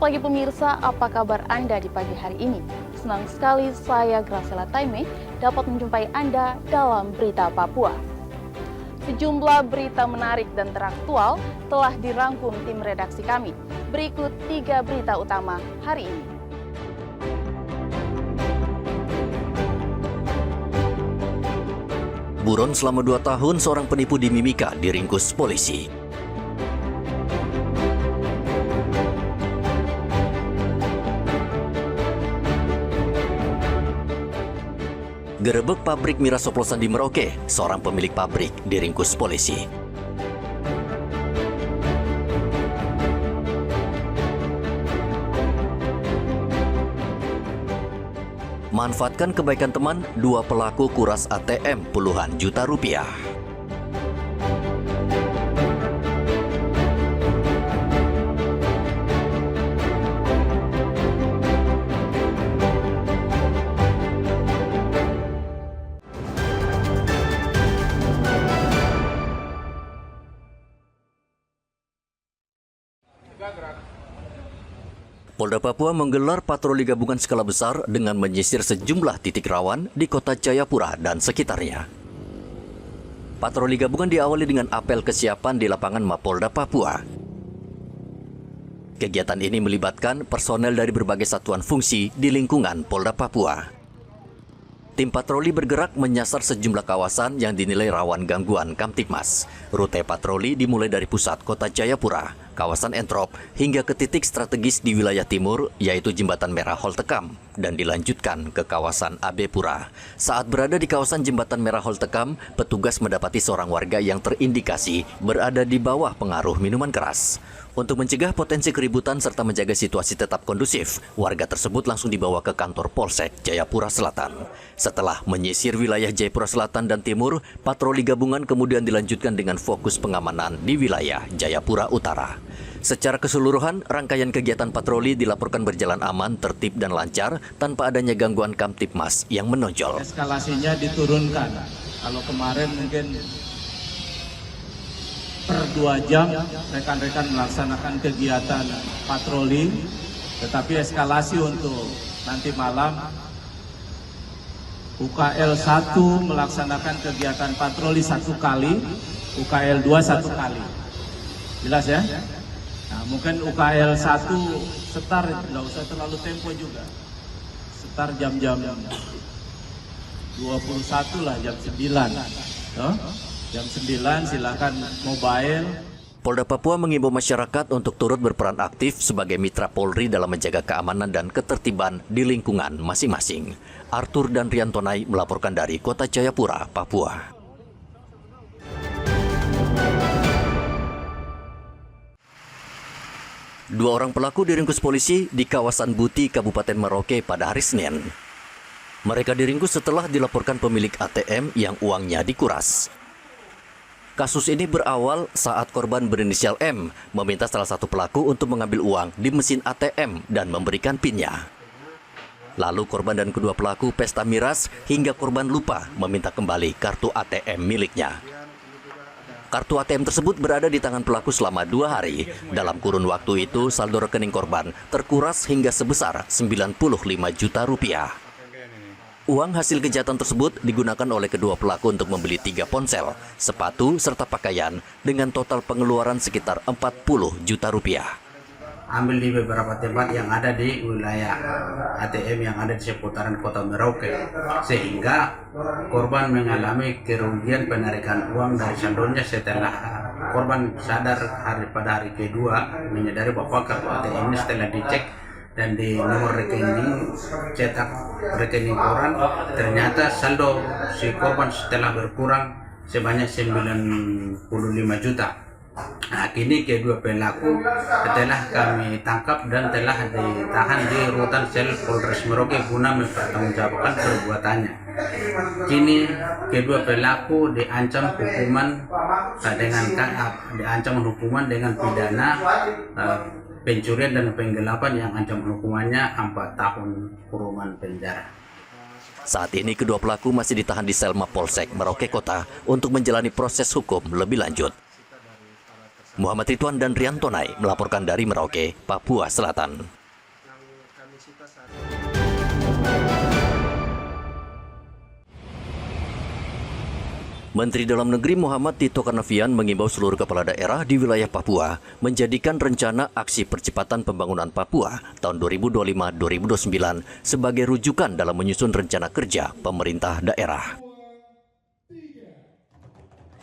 pagi pemirsa, apa kabar Anda di pagi hari ini? Senang sekali saya Graciela Taime dapat menjumpai Anda dalam Berita Papua. Sejumlah berita menarik dan teraktual telah dirangkum tim redaksi kami. Berikut 3 berita utama hari ini. Buron selama 2 tahun, seorang penipu di Mimika diringkus polisi. Gerebek pabrik miras oplosan di Merauke, seorang pemilik pabrik diringkus polisi. Manfaatkan kebaikan teman, 2 pelaku kuras ATM puluhan juta rupiah. Polda Papua menggelar patroli gabungan skala besar dengan menyisir sejumlah titik rawan di kota Jayapura dan sekitarnya. Patroli gabungan diawali dengan apel kesiapan di lapangan Mapolda Papua. Kegiatan ini melibatkan personel dari berbagai satuan fungsi di lingkungan Polda Papua. Tim patroli bergerak menyasar sejumlah kawasan yang dinilai rawan gangguan Kamtibmas. Rute patroli dimulai dari pusat kota Jayapura, kawasan Entrop, hingga ke titik strategis di wilayah timur, yaitu Jembatan Merah Holtekam, dan dilanjutkan ke kawasan Abepura. Saat berada di kawasan Jembatan Merah Holtekam, petugas mendapati seorang warga yang terindikasi berada di bawah pengaruh minuman keras. Untuk mencegah potensi keributan serta menjaga situasi tetap kondusif, warga tersebut langsung dibawa ke kantor Polsek Jayapura Selatan. Setelah menyisir wilayah Jayapura Selatan dan Timur, patroli gabungan kemudian dilanjutkan dengan fokus pengamanan di wilayah Jayapura Utara. Secara keseluruhan, rangkaian kegiatan patroli dilaporkan berjalan aman, tertib, dan lancar tanpa adanya gangguan Kamtibmas yang menonjol. Eskalasinya diturunkan. Kalau kemarin mungkin per 2 jam rekan-rekan melaksanakan kegiatan patroli, tetapi eskalasi untuk nanti malam UKL 1 melaksanakan kegiatan patroli 1 kali, UKL 2 1 kali. Jelas ya? Nah, mungkin UKL 1 setar, nggak usah terlalu tempo juga. Setar jam-jam 21 lah, jam 9. No? Jam 9 silakan mobile. Polda Papua mengimbau masyarakat untuk turut berperan aktif sebagai mitra Polri dalam menjaga keamanan dan ketertiban di lingkungan masing-masing. Arthur dan Riantonai melaporkan dari Kota Jayapura, Papua. Dua orang pelaku diringkus polisi di kawasan Buti, Kabupaten Merauke pada hari Senin. Mereka diringkus setelah dilaporkan pemilik ATM yang uangnya dikuras. Kasus ini berawal saat korban berinisial M meminta salah satu pelaku untuk mengambil uang di mesin ATM dan memberikan PIN-nya. Lalu korban dan kedua pelaku pesta miras hingga korban lupa meminta kembali kartu ATM miliknya. Kartu ATM tersebut berada di tangan pelaku selama 2 hari. Dalam kurun waktu itu, saldo rekening korban terkuras hingga sebesar 95 juta rupiah. Uang hasil kejahatan tersebut digunakan oleh kedua pelaku untuk membeli 3 ponsel, sepatu, serta pakaian dengan total pengeluaran sekitar 40 juta rupiah. Ambil di beberapa tempat yang ada di wilayah ATM yang ada di seputaran kota Merauke, sehingga korban mengalami kerugian penarikan uang dari saldonya setelah korban sadar pada hari kedua menyadari bahwa kartu ATM ini setelah dicek dan di nomor rekening cetak rekening koran ternyata saldo si korban setelah berkurang sebanyak 95 juta. Nah, kini kedua pelaku telah kami tangkap dan telah ditahan di rutan sel Polres Merauke guna mempertanggungjawabkan perbuatannya. Kini kedua pelaku diancam hukuman dengan pidana pencurian dan penggelapan yang ancaman hukumannya 4 tahun kurungan penjara. Saat ini kedua pelaku masih ditahan di sel Mapolsek Merauke Kota untuk menjalani proses hukum lebih lanjut. Muhammad Ridwan dan Riantonai melaporkan dari Merauke, Papua Selatan. Menteri Dalam Negeri Muhammad Tito Karnavian mengimbau seluruh kepala daerah di wilayah Papua menjadikan rencana aksi percepatan pembangunan Papua tahun 2025-2029 sebagai rujukan dalam menyusun rencana kerja pemerintah daerah.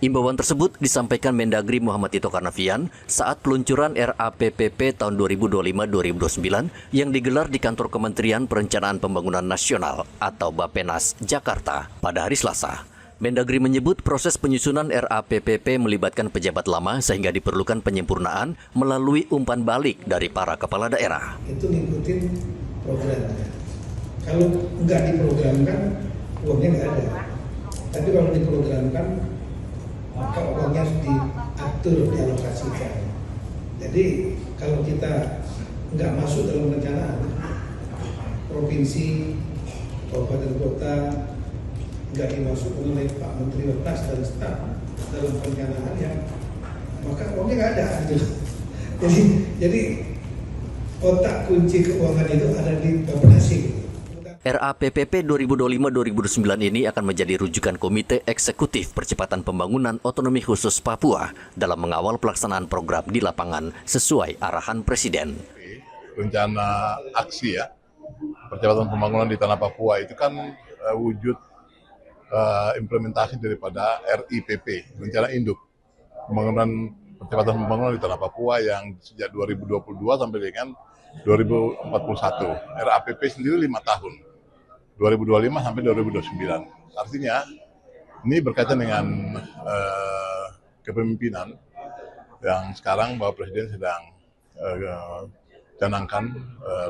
Imbauan tersebut disampaikan Mendagri Muhammad Tito Karnavian saat peluncuran RAPPP tahun 2025-2029 yang digelar di kantor Kementerian Perencanaan Pembangunan Nasional atau Bappenas, Jakarta pada hari Selasa. Mendagri menyebut proses penyusunan RAPPP melibatkan pejabat lama sehingga diperlukan penyempurnaan melalui umpan balik dari para kepala daerah. Itu ngikutin programnya. Kalau nggak diprogramkan, uangnya nggak ada. Tapi kalau diprogramkan, maka uangnya harus diatur, dialokasikan. Jadi kalau kita nggak masuk dalam rencana provinsi, kabupaten kota, nggak dimasukkan oleh Pak Menteri Bappenas dan staf dalam perencanaan ya, maka uangnya nggak ada gitu. Jadi otak kunci keuangan itu ada di Bappenas. RAPPP 2025-2029 ini akan menjadi rujukan Komite Eksekutif Percepatan Pembangunan Otonomi Khusus Papua dalam mengawal pelaksanaan program di lapangan sesuai arahan Presiden. Rencana aksi ya, percepatan pembangunan di tanah Papua itu kan wujud implementasi daripada RIPP, Rencana Induk Pembangunan Percepatan Pembangunan di Tanah Papua yang sejak 2022 sampai dengan 2041. RAPP sendiri 5 tahun, 2025 sampai 2029. Artinya ini berkaitan dengan kepemimpinan yang sekarang Bapak Presiden sedang canangkan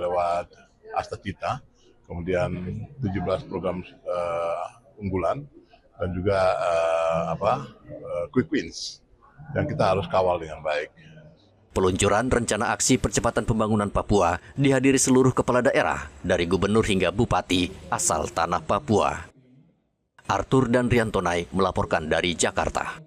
lewat Asta Cita, kemudian 17 program unggulan dan juga quick wins yang kita harus kawal dengan baik. Peluncuran rencana aksi percepatan pembangunan Papua dihadiri seluruh kepala daerah dari gubernur hingga bupati asal tanah Papua. Arthur dan Riantonai melaporkan dari Jakarta.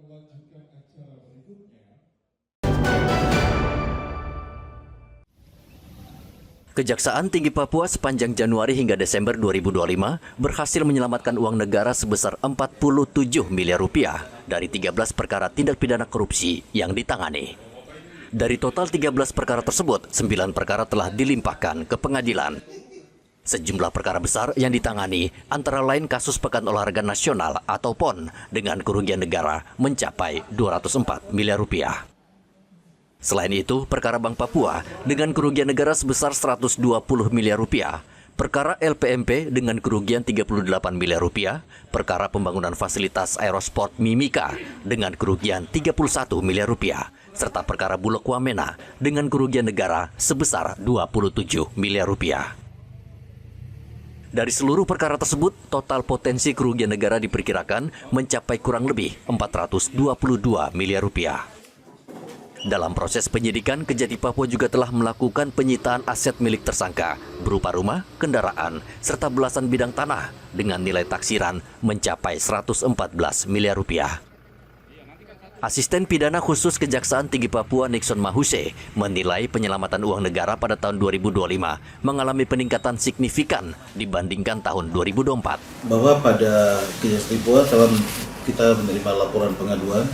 Kejaksaan Tinggi Papua sepanjang Januari hingga Desember 2025 berhasil menyelamatkan uang negara sebesar 47 miliar rupiah dari 13 perkara tindak pidana korupsi yang ditangani. Dari total 13 perkara tersebut, 9 perkara telah dilimpahkan ke pengadilan. Sejumlah perkara besar yang ditangani antara lain kasus Pekan Olahraga Nasional atau PON dengan kerugian negara mencapai 204 miliar rupiah. Selain itu, perkara Bank Papua dengan kerugian negara sebesar 120 miliar rupiah, perkara LPMP dengan kerugian 38 miliar rupiah, perkara pembangunan fasilitas aerosport Mimika dengan kerugian 31 miliar rupiah, serta perkara Bulog Wamena dengan kerugian negara sebesar 27 miliar rupiah. Dari seluruh perkara tersebut, total potensi kerugian negara diperkirakan mencapai kurang lebih 422 miliar rupiah. Dalam proses penyidikan, Kejati Papua juga telah melakukan penyitaan aset milik tersangka berupa rumah, kendaraan, serta belasan bidang tanah dengan nilai taksiran mencapai 114 miliar rupiah. Asisten Pidana Khusus Kejaksaan Tinggi Papua Nixon Mahuse menilai penyelamatan uang negara pada tahun 2025 mengalami peningkatan signifikan dibandingkan tahun 2024. Bahwa pada Kejaksaan Papua telah kita menerima laporan pengaduan,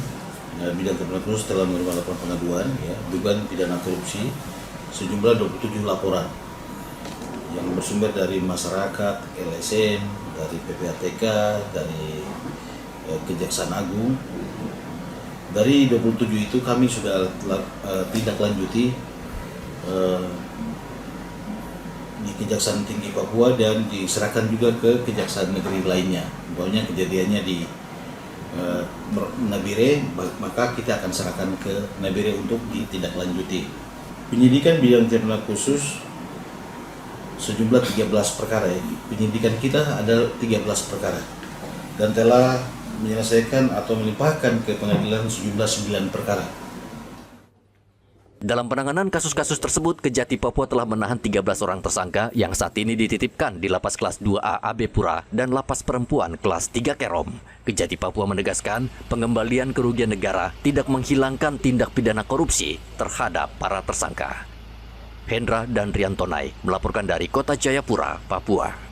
bidang pidana khusus telah menerima laporan pengaduan dugaan pidana korupsi sejumlah 27 laporan yang bersumber dari masyarakat, LSM, dari PPATK, dari Kejaksaan Agung. Dari 27 itu kami sudah tindak lanjuti di Kejaksaan Tinggi Papua dan diserahkan juga ke Kejaksaan Negeri lainnya. Pokoknya kejadiannya di Nabire, maka kita akan serahkan ke Nabire untuk ditindaklanjuti. Penyidikan bidang pidana khusus sejumlah 13 perkara ya. Penyidikan kita ada 13 perkara dan telah menyelesaikan atau melimpahkan ke pengadilan sejumlah 9 perkara. Dalam penanganan kasus-kasus tersebut, Kejati Papua telah menahan 13 orang tersangka yang saat ini dititipkan di Lapas Kelas 2A AB Pura dan Lapas Perempuan Kelas 3 Kerom. Kejati Papua menegaskan pengembalian kerugian negara tidak menghilangkan tindak pidana korupsi terhadap para tersangka. Hendra dan Riantonai melaporkan dari Kota Jayapura, Papua.